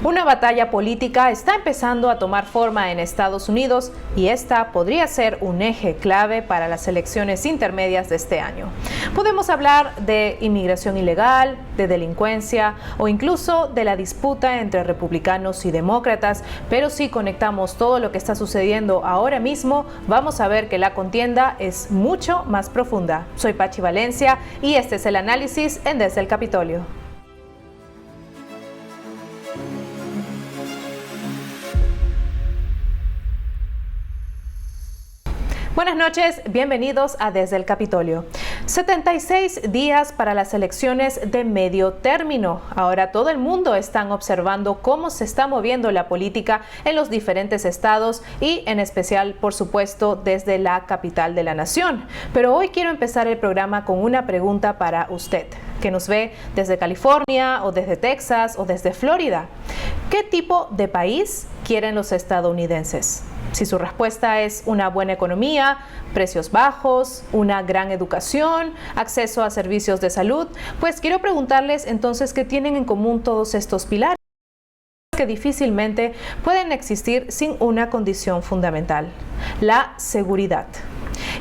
Una batalla política está empezando a tomar forma en Estados Unidos y esta podría ser un eje clave para las elecciones intermedias de este año. Podemos hablar de inmigración ilegal, de delincuencia o incluso de la disputa entre republicanos y demócratas, pero si conectamos todo lo que está sucediendo ahora mismo, vamos a ver que la contienda es mucho más profunda. Soy Pachi Valencia y este es el análisis en Desde el Capitolio. Buenas noches, bienvenidos a Desde el Capitolio. 76 días para las elecciones de medio término. Ahora todo el mundo está observando cómo se está moviendo la política en los diferentes estados y en especial, por supuesto, desde la capital de la nación. Pero hoy quiero empezar el programa con una pregunta para usted, que nos ve desde California o desde Texas o desde Florida. ¿Qué tipo de país quieren los estadounidenses? Si su respuesta es una buena economía, precios bajos, una gran educación, acceso a servicios de salud, pues quiero preguntarles entonces qué tienen en común todos estos pilares que difícilmente pueden existir sin una condición fundamental: la seguridad.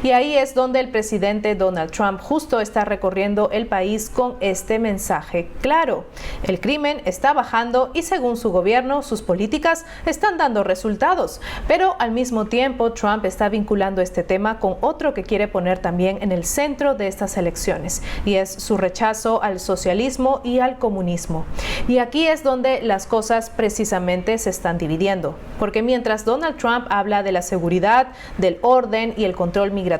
Y ahí es donde el presidente Donald Trump justo está recorriendo el país con este mensaje claro. El crimen está bajando y según su gobierno, sus políticas están dando resultados. Pero al mismo tiempo, Trump está vinculando este tema con otro que quiere poner también en el centro de estas elecciones, y es su rechazo al socialismo y al comunismo. Y aquí es donde las cosas precisamente se están dividiendo. Porque mientras Donald Trump habla de la seguridad, del orden y el control migratorio,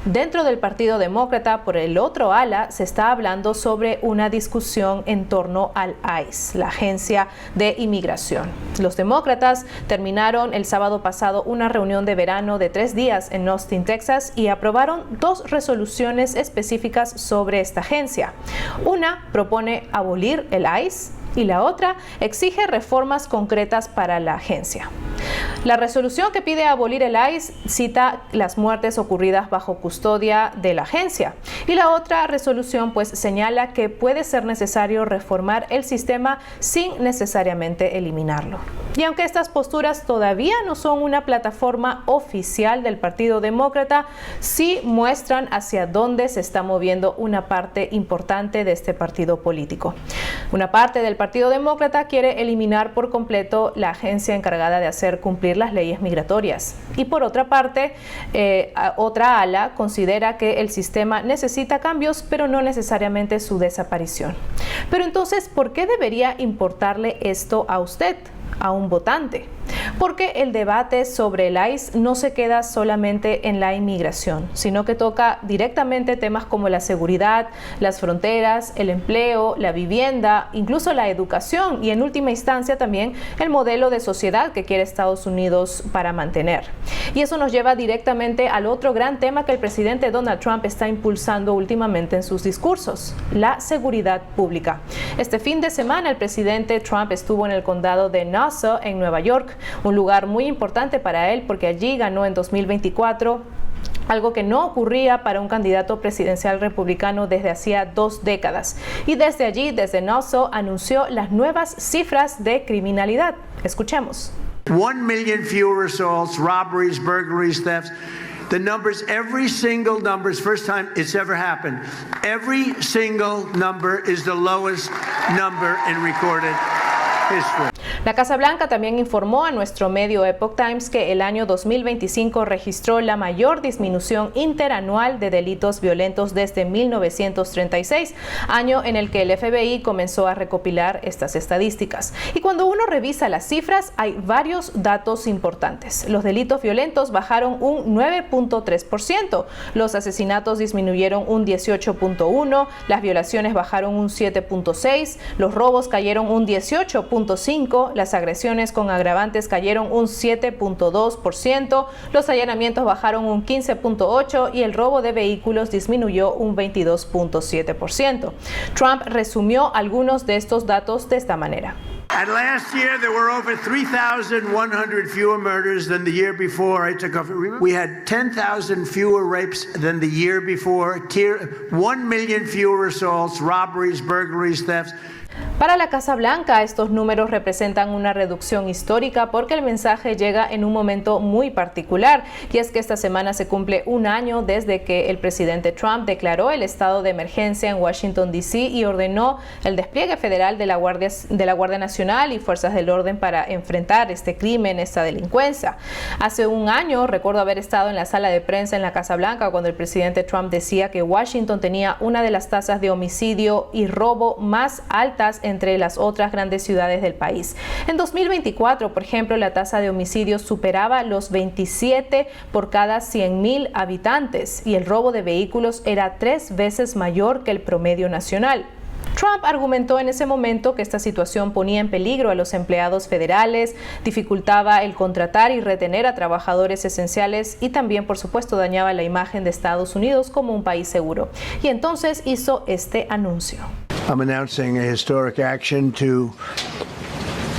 dentro del Partido Demócrata, por el otro ala, se está hablando sobre una discusión en torno al ICE, la Agencia de Inmigración. Los demócratas terminaron el sábado pasado una reunión de verano de 3 días en Austin, Texas, y aprobaron 2 resoluciones específicas sobre esta agencia. Una propone abolir el ICE y la otra exige reformas concretas para la agencia. La resolución que pide abolir el ICE cita las muertes ocurridas bajo custodia de la agencia, y la otra resolución pues señala que puede ser necesario reformar el sistema sin necesariamente eliminarlo. Y aunque estas posturas todavía no son una plataforma oficial del Partido Demócrata, sí muestran hacia dónde se está moviendo una parte importante de este partido político. Una parte del Partido Demócrata quiere eliminar por completo la agencia encargada de hacer cumplir las leyes migratorias. Y por otra parte, otra ala considera que el sistema necesita cambios, pero no necesariamente su desaparición. Pero entonces, ¿por qué debería importarle esto a usted, a un votante? Porque el debate sobre el ICE no se queda solamente en la inmigración, sino que toca directamente temas como la seguridad, las fronteras, el empleo, la vivienda, incluso la educación y en última instancia también el modelo de sociedad que quiere Estados Unidos para mantener. Y eso nos lleva directamente al otro gran tema que el presidente Donald Trump está impulsando últimamente en sus discursos: la seguridad pública. Este fin de semana el presidente Trump estuvo en el condado de Nassau, en Nueva York, un lugar muy importante para él porque allí ganó en 2024, algo que no ocurría para un candidato presidencial republicano desde hacía 2 décadas. Y desde allí, desde Nassau, anunció las nuevas cifras de criminalidad. Escuchemos. 1 million fewer assaults, robberies, burglaries, thefts. The numbers, every single number, is the first time it's ever happened. Every single number is the lowest number in recorded history. La Casa Blanca también informó a nuestro medio Epoch Times que el año 2025 registró la mayor disminución interanual de delitos violentos desde 1936, año en el que el FBI comenzó a recopilar estas estadísticas. Y cuando uno revisa las cifras, hay varios datos importantes. Los delitos violentos bajaron un 9.3%, los asesinatos disminuyeron un 18.1%, las violaciones bajaron un 7.6%, los robos cayeron un 18.5%, las agresiones con agravantes cayeron un 7.2%, los allanamientos bajaron un 15.8% y el robo de vehículos disminuyó un 22.7%. Trump resumió algunos de estos datos de esta manera. And last year, there were over 3,100 fewer murders than the year before I took office. We had 10,000 fewer rapes than the year before, 1 million fewer assaults, robberies, burglaries, thefts. Para la Casa Blanca, estos números representan una reducción histórica porque el mensaje llega en un momento muy particular, y es que esta semana se cumple un año desde que el presidente Trump declaró el estado de emergencia en Washington, D.C. y ordenó el despliegue federal de la Guardia Nacional y fuerzas del orden para enfrentar este crimen, esta delincuencia. Hace un año recuerdo haber estado en la sala de prensa en la Casa Blanca cuando el presidente Trump decía que Washington tenía una de las tasas de homicidio y robo más altas entre las otras grandes ciudades del país. En 2024, por ejemplo, la tasa de homicidios superaba los 27 por cada 100,000 habitantes y el robo de vehículos era 3 veces mayor que el promedio nacional. Trump argumentó en ese momento que esta situación ponía en peligro a los empleados federales, dificultaba el contratar y retener a trabajadores esenciales y también, por supuesto, dañaba la imagen de Estados Unidos como un país seguro. Y entonces hizo este anuncio. I'm announcing a historic action to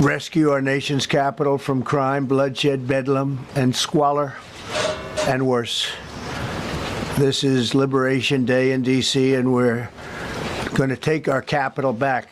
rescue our nation's capital from crime, bloodshed, bedlam, and squalor, and worse. This is Liberation Day in D.C., and we're going to take our capital back.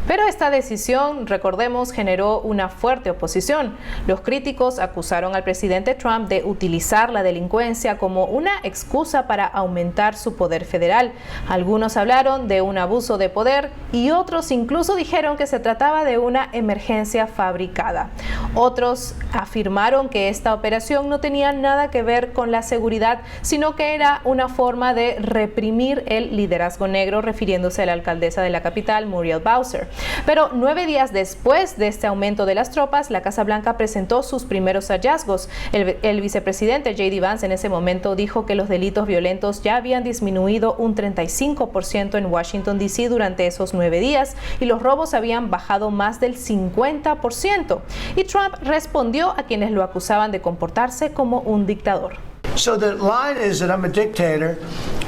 Pero esta decisión, recordemos, generó una fuerte oposición. Los críticos acusaron al presidente Trump de utilizar la delincuencia como una excusa para aumentar su poder federal. Algunos hablaron de un abuso de poder y otros incluso dijeron que se trataba de una emergencia fabricada. Otros afirmaron que esta operación no tenía nada que ver con la seguridad, sino que era una forma de reprimir el liderazgo negro, refiriéndose a la alcaldesa de la capital, Muriel Bowser. Pero 9 días después de este aumento de las tropas, la Casa Blanca presentó sus primeros hallazgos. El vicepresidente J.D. Vance en ese momento dijo que los delitos violentos ya habían disminuido un 35% en Washington, D.C. durante esos 9 días y los robos habían bajado más del 50%. Y Trump respondió a quienes lo acusaban de comportarse como un dictador. So the line is that I'm a dictator,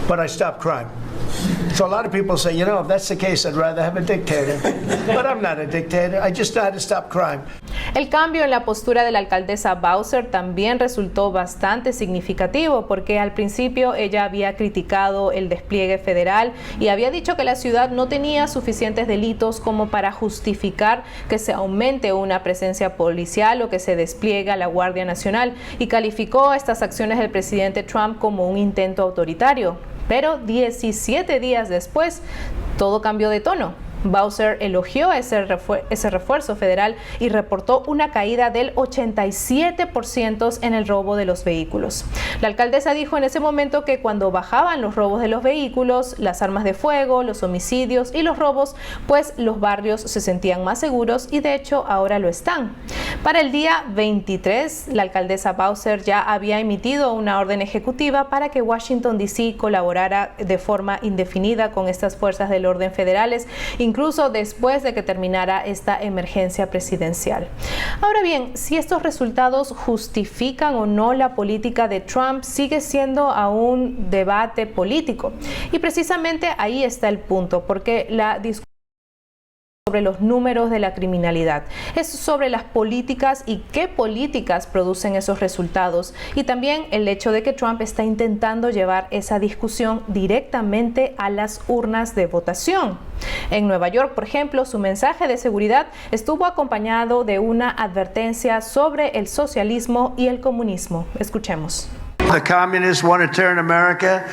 but I stop crime. So a lot of people say, you know, if that's the case, I'd rather have a dictator. But I'm not a dictator. I just know how to stop crime. El cambio en la postura de la alcaldesa Bowser también resultó bastante significativo porque al principio ella había criticado el despliegue federal y había dicho que la ciudad no tenía suficientes delitos como para justificar que se aumente una presencia policial o que se despliegue a la Guardia Nacional, y calificó estas acciones del presidente Trump como un intento autoritario. Pero 17 días después, todo cambió de tono. Bowser elogió ese refuerzo federal y reportó una caída del 87% en el robo de los vehículos. La alcaldesa dijo en ese momento que cuando bajaban los robos de los vehículos, las armas de fuego, los homicidios y los robos, pues los barrios se sentían más seguros y de hecho ahora lo están. Para el día 23, la alcaldesa Bowser ya había emitido una orden ejecutiva para que Washington, D.C. colaborara de forma indefinida con estas fuerzas del orden federales, incluso después de que terminara esta emergencia presidencial. Ahora bien, si estos resultados justifican o no la política de Trump, sigue siendo aún un debate político. Y precisamente ahí está el punto, porque la discusión sobre los números de la criminalidad es sobre las políticas y qué políticas producen esos resultados, y también el hecho de que Trump está intentando llevar esa discusión directamente a las urnas de votación. En Nueva York, por ejemplo, su mensaje de seguridad estuvo acompañado de una advertencia sobre el socialismo y el comunismo. Escuchemos. The communists want to turn America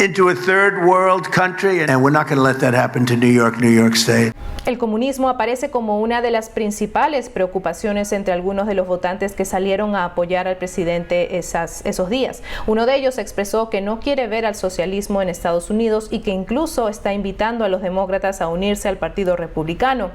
into a third world country, and we're not going to let that happen to New York State. El comunismo aparece como una de las principales preocupaciones entre algunos de los votantes que salieron a apoyar al presidente esos días. Uno de ellos expresó que no quiere ver al socialismo en Estados Unidos y que incluso está invitando a los demócratas a unirse al Partido Republicano.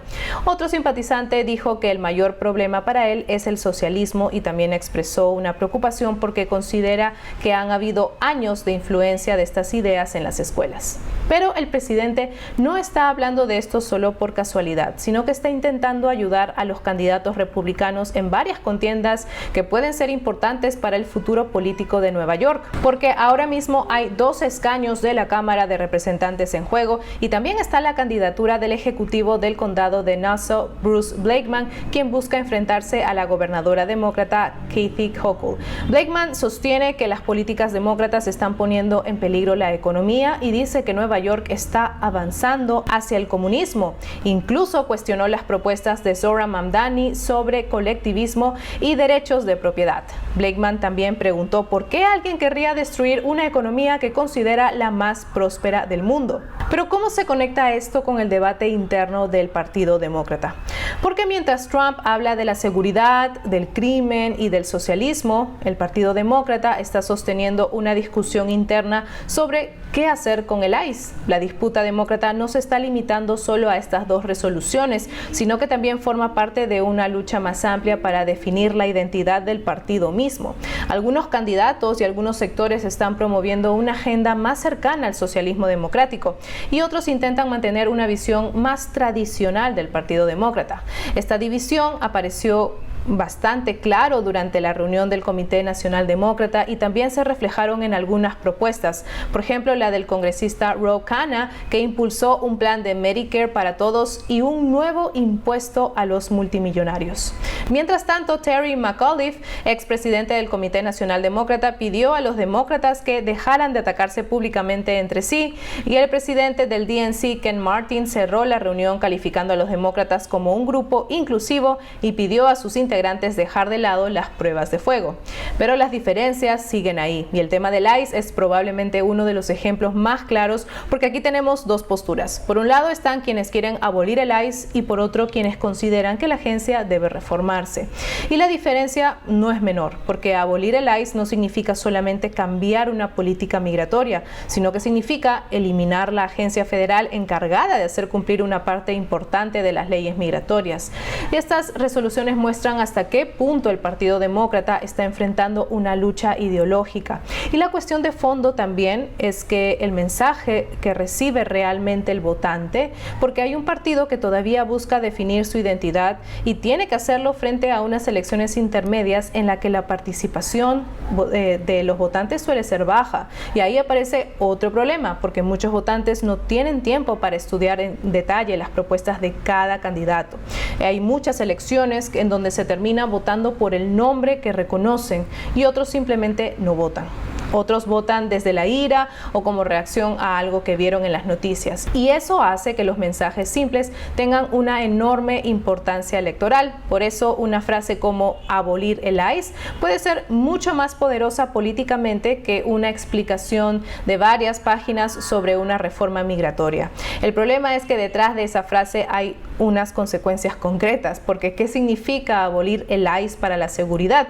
Otro simpatizante dijo que el mayor problema para él es el socialismo y también expresó una preocupación porque considera que han habido años de influencia de estas ideas en las escuelas. Pero el presidente no está hablando de esto solo por casualidad, sino que está intentando ayudar a los candidatos republicanos en varias contiendas que pueden ser importantes para el futuro político de Nueva York, porque ahora mismo hay 2 escaños de la Cámara de Representantes en juego y también está la candidatura del ejecutivo del condado de Nassau, Bruce Blakeman, quien busca enfrentarse a la gobernadora demócrata Kathy Hochul. Blakeman sostiene que las las políticas demócratas están poniendo en peligro la economía y dice que Nueva York está avanzando hacia el comunismo. Incluso cuestionó las propuestas de Zohran Mamdani sobre colectivismo y derechos de propiedad. Blakeman también preguntó por qué alguien querría destruir una economía que considera la más próspera del mundo. Pero ¿cómo se conecta esto con el debate interno del Partido Demócrata? Porque mientras Trump habla de la seguridad, del crimen y del socialismo, el Partido Demócrata está sosteniendo una discusión interna sobre qué hacer con el ICE. La disputa demócrata no se está limitando solo a estas dos resoluciones, sino que también forma parte de una lucha más amplia para definir la identidad del partido mismo. Algunos candidatos y algunos sectores están promoviendo una agenda más cercana al socialismo democrático y otros intentan mantener una visión más tradicional del Partido Demócrata. Esta división apareció bastante claro durante la reunión del Comité Nacional Demócrata y también se reflejaron en algunas propuestas. Por ejemplo, la del congresista Ro Khanna, que impulsó un plan de Medicare para todos y un nuevo impuesto a los multimillonarios. Mientras tanto, Terry McAuliffe, expresidente del Comité Nacional Demócrata, pidió a los demócratas que dejaran de atacarse públicamente entre sí, y el presidente del DNC, Ken Martin, cerró la reunión calificando a los demócratas como un grupo inclusivo y pidió a sus integrantes dejar de lado las pruebas de fuego. Pero las diferencias siguen ahí y el tema del ICE es probablemente uno de los ejemplos más claros porque aquí tenemos dos posturas. Por un lado están quienes quieren abolir el ICE y por otro quienes consideran que la agencia debe reformarse. Y la diferencia no es menor porque abolir el ICE no significa solamente cambiar una política migratoria, sino que significa eliminar la agencia federal encargada de hacer cumplir una parte importante de las leyes migratorias. Y estas resoluciones muestran hasta qué punto el Partido Demócrata está enfrentando una lucha ideológica. Y la cuestión de fondo también es que el mensaje que recibe realmente el votante, porque hay un partido que todavía busca definir su identidad y tiene que hacerlo frente a unas elecciones intermedias en la que la participación de los votantes suele ser baja. Y ahí aparece otro problema, porque muchos votantes no tienen tiempo para estudiar en detalle las propuestas de cada candidato. Hay muchas elecciones en donde se termina votando por el nombre que reconocen y otros simplemente no votan. Otros votan desde la ira o como reacción a algo que vieron en las noticias. Y eso hace que los mensajes simples tengan una enorme importancia electoral. Por eso una frase como abolir el ICE puede ser mucho más poderosa políticamente que una explicación de varias páginas sobre una reforma migratoria. El problema es que detrás de esa frase hay unas consecuencias concretas, porque ¿qué significa abolir el ICE para la seguridad?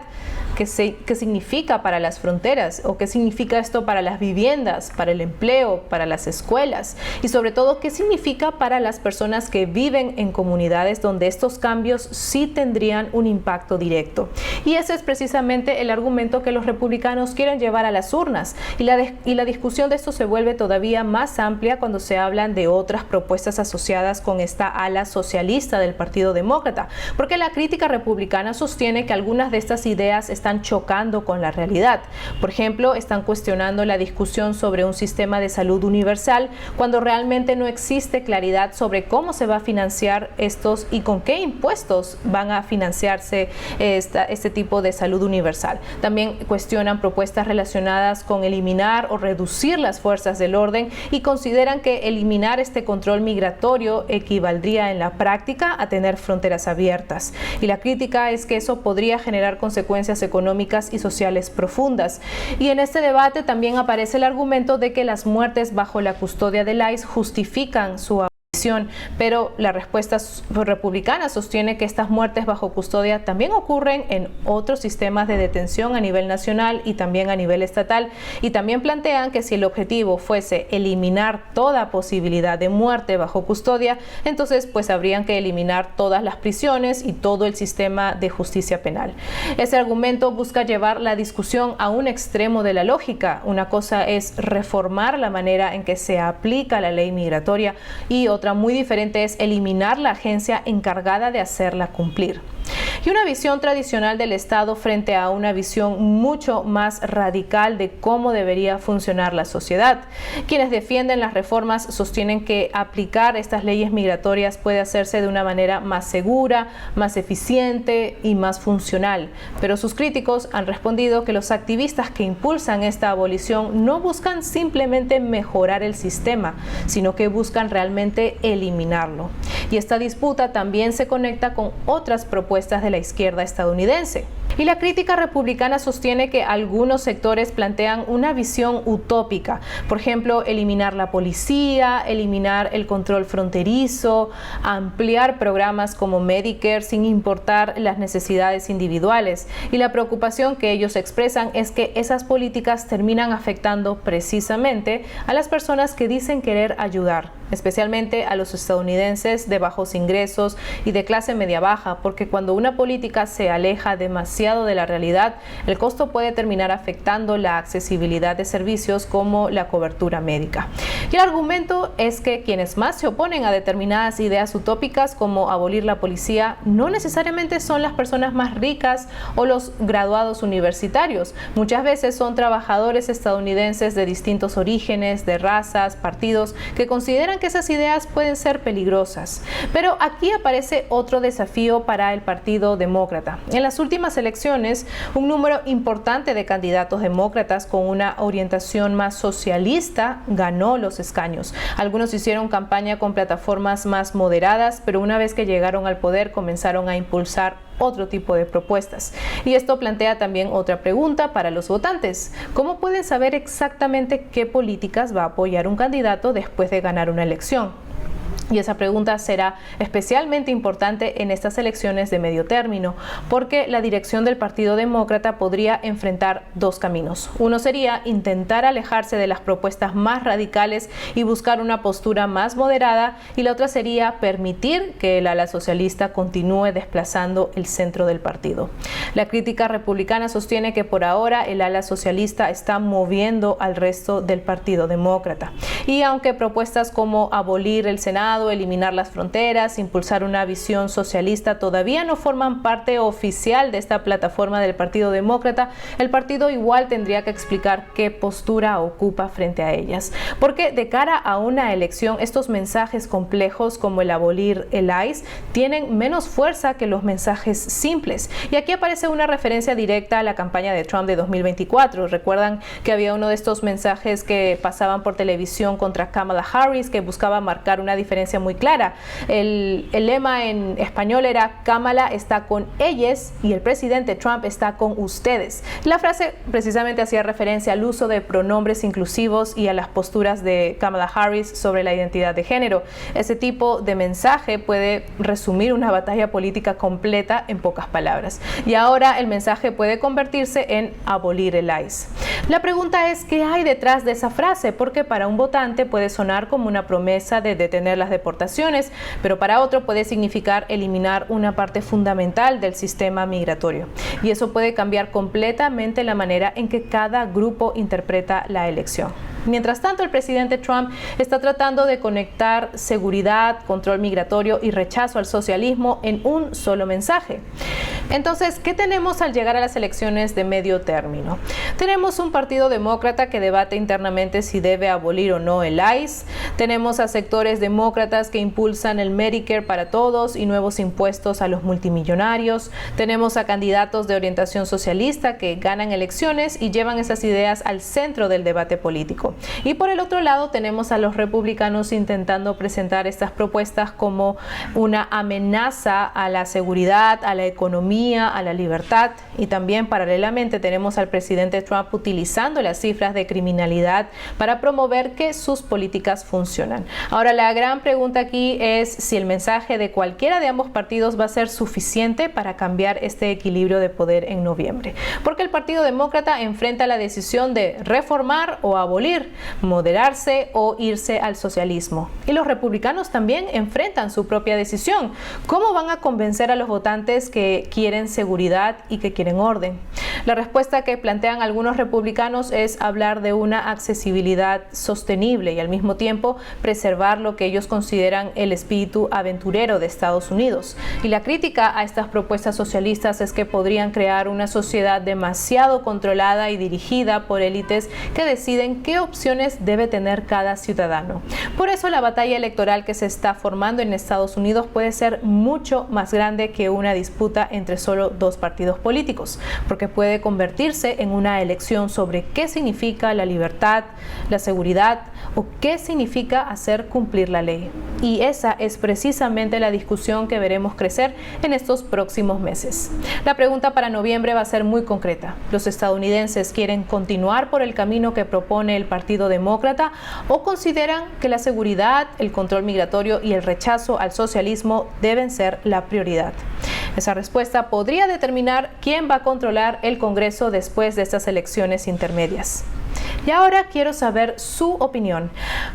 ¿Qué significa para las fronteras? ¿O qué significa esto para las viviendas, para el empleo, para las escuelas? Y sobre todo, ¿qué significa para las personas que viven en comunidades donde estos cambios sí tendrían un impacto directo? Y ese es precisamente el argumento que los republicanos quieren llevar a las urnas. Y la discusión de esto se vuelve todavía más amplia cuando se hablan de otras propuestas asociadas con esta ala socialista del Partido Demócrata, porque la crítica republicana sostiene que algunas de estas ideas están chocando con la realidad. Por ejemplo, están cuestionando la discusión sobre un sistema de salud universal cuando realmente no existe claridad sobre cómo se va a financiar estos y con qué impuestos van a financiarse este tipo de salud universal. También cuestionan propuestas relacionadas con eliminar o reducir las fuerzas del orden y consideran que eliminar este control migratorio equivaldría en la práctica a tener fronteras abiertas. Y la crítica es que eso podría generar consecuencias económicas y sociales profundas. Y en este debate también aparece el argumento de que las muertes bajo la custodia del ICE justifican su abolición, pero la respuesta republicana sostiene que estas muertes bajo custodia también ocurren en otros sistemas de detención a nivel nacional y también a nivel estatal, y también plantean que si el objetivo fuese eliminar toda posibilidad de muerte bajo custodia, entonces pues habrían que eliminar todas las prisiones y todo el sistema de justicia penal. Ese argumento busca llevar la discusión a un extremo de la lógica. Una cosa es reformar la manera en que se aplica la ley migratoria y otra muy diferente es eliminar la agencia encargada de hacerla cumplir. y una visión tradicional del Estado frente a una visión mucho más radical de cómo debería funcionar la sociedad. Quienes defienden las reformas sostienen que aplicar estas leyes migratorias puede hacerse de una manera más segura, más eficiente y más funcional, pero sus críticos han respondido que los activistas que impulsan esta abolición no buscan simplemente mejorar el sistema, sino que buscan realmente eliminarlo. Y esta disputa también se conecta con otras propuestas de la izquierda estadounidense. Y la crítica republicana sostiene que algunos sectores plantean una visión utópica, por ejemplo, eliminar la policía, eliminar el control fronterizo, ampliar programas como Medicare sin importar las necesidades individuales. Y la preocupación que ellos expresan es que esas políticas terminan afectando precisamente a las personas que dicen querer ayudar, especialmente a los estadounidenses de bajos ingresos y de clase media baja, porque cuando una política se aleja demasiado de la realidad, el costo puede terminar afectando la accesibilidad de servicios como la cobertura médica. Y el argumento es que quienes más se oponen a determinadas ideas utópicas como abolir la policía no necesariamente son las personas más ricas o los graduados universitarios. Muchas veces son trabajadores estadounidenses de distintos orígenes, de razas, partidos, que consideran que esas ideas pueden ser peligrosas. Pero aquí aparece otro desafío para el Partido Demócrata. En las últimas elecciones, un número importante de candidatos demócratas con una orientación más socialista ganó los escaños. Algunos hicieron campaña con plataformas más moderadas, pero una vez que llegaron al poder comenzaron a impulsar otro tipo de propuestas. Y esto plantea también otra pregunta para los votantes. ¿Cómo pueden saber exactamente qué políticas va a apoyar un candidato después de ganar una elección? Y esa pregunta será especialmente importante en estas elecciones de medio término, porque la dirección del Partido Demócrata podría enfrentar dos caminos. Uno sería intentar alejarse de las propuestas más radicales y buscar una postura más moderada, y la otra sería permitir que el ala socialista continúe desplazando el centro del partido. La crítica republicana sostiene que por ahora el ala socialista está moviendo al resto del Partido Demócrata. Y aunque propuestas como abolir el Senado, eliminar las fronteras, impulsar una visión socialista todavía no forman parte oficial de esta plataforma del Partido Demócrata, el partido igual tendría que explicar qué postura ocupa frente a ellas. Porque de cara a una elección, estos mensajes complejos como el abolir el ICE tienen menos fuerza que los mensajes simples. Y aquí aparece una referencia directa a la campaña de Trump de 2024. Recuerdan que había uno de estos mensajes que pasaban por televisión contra Kamala Harris que buscaba marcar una diferencia muy clara. El lema en español era: Kamala está con ellos y el presidente Trump está con ustedes. La frase precisamente hacía referencia al uso de pronombres inclusivos y a las posturas de Kamala Harris sobre la identidad de género. Ese tipo de mensaje puede resumir una batalla política completa en pocas palabras. Y ahora el mensaje puede convertirse en abolir el ICE. La pregunta es: ¿qué hay detrás de esa frase? Porque para un votante puede sonar como una promesa de detener las deportaciones, pero para otro puede significar eliminar una parte fundamental del sistema migratorio. Y eso puede cambiar completamente la manera en que cada grupo interpreta la elección. Mientras tanto, el presidente Trump está tratando de conectar seguridad, control migratorio y rechazo al socialismo en un solo mensaje. Entonces, ¿qué tenemos al llegar a las elecciones de medio término? Tenemos un partido demócrata que debate internamente si debe abolir o no el ICE. Tenemos a sectores demócratas que impulsan el Medicare para todos y nuevos impuestos a los multimillonarios. Tenemos a candidatos de orientación socialista que ganan elecciones y llevan esas ideas al centro del debate político. Y por el otro lado tenemos a los republicanos intentando presentar estas propuestas como una amenaza a la seguridad, a la economía, a la libertad. Y también paralelamente tenemos al presidente Trump utilizando las cifras de criminalidad para promover que sus políticas funcionan. Ahora, la gran pregunta aquí es si el mensaje de cualquiera de ambos partidos va a ser suficiente para cambiar este equilibrio de poder en noviembre. Porque el Partido Demócrata enfrenta la decisión de reformar o abolir, moderarse o irse al socialismo. Y los republicanos también enfrentan su propia decisión. ¿Cómo van a convencer a los votantes que quieren quieren seguridad y que quieren orden. La respuesta que plantean algunos republicanos es hablar de una accesibilidad sostenible y al mismo tiempo preservar lo que ellos consideran el espíritu aventurero de Estados Unidos. Y la crítica a estas propuestas socialistas es que podrían crear una sociedad demasiado controlada y dirigida por élites que deciden qué opciones debe tener cada ciudadano. Por eso la batalla electoral que se está formando en Estados Unidos puede ser mucho más grande que una disputa entre solo dos partidos políticos, porque puede convertirse en una elección sobre qué significa la libertad, la seguridad o qué significa hacer cumplir la ley. Y esa es precisamente la discusión que veremos crecer en estos próximos meses. La pregunta para noviembre va a ser muy concreta. ¿Los estadounidenses quieren continuar por el camino que propone el Partido Demócrata o consideran que la seguridad, el control migratorio y el rechazo al socialismo deben ser la prioridad? Esa respuesta podría determinar quién va a controlar el Congreso después de estas elecciones intermedias. Y ahora quiero saber su opinión.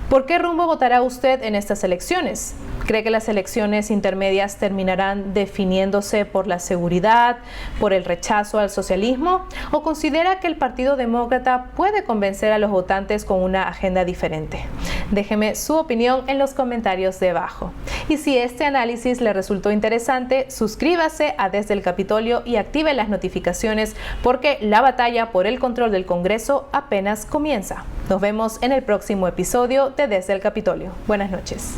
¿Por qué rumbo votará usted en estas elecciones? ¿Cree que las elecciones intermedias terminarán definiéndose por la seguridad, por el rechazo al socialismo? ¿O considera que el Partido Demócrata puede convencer a los votantes con una agenda diferente? Déjeme su opinión en los comentarios debajo. Y si este análisis le resultó interesante, suscríbase a Desde el Capitolio y active las notificaciones porque la batalla por el control del Congreso apenas comienza. Nos vemos en el próximo episodio de Desde el Capitolio. Buenas noches.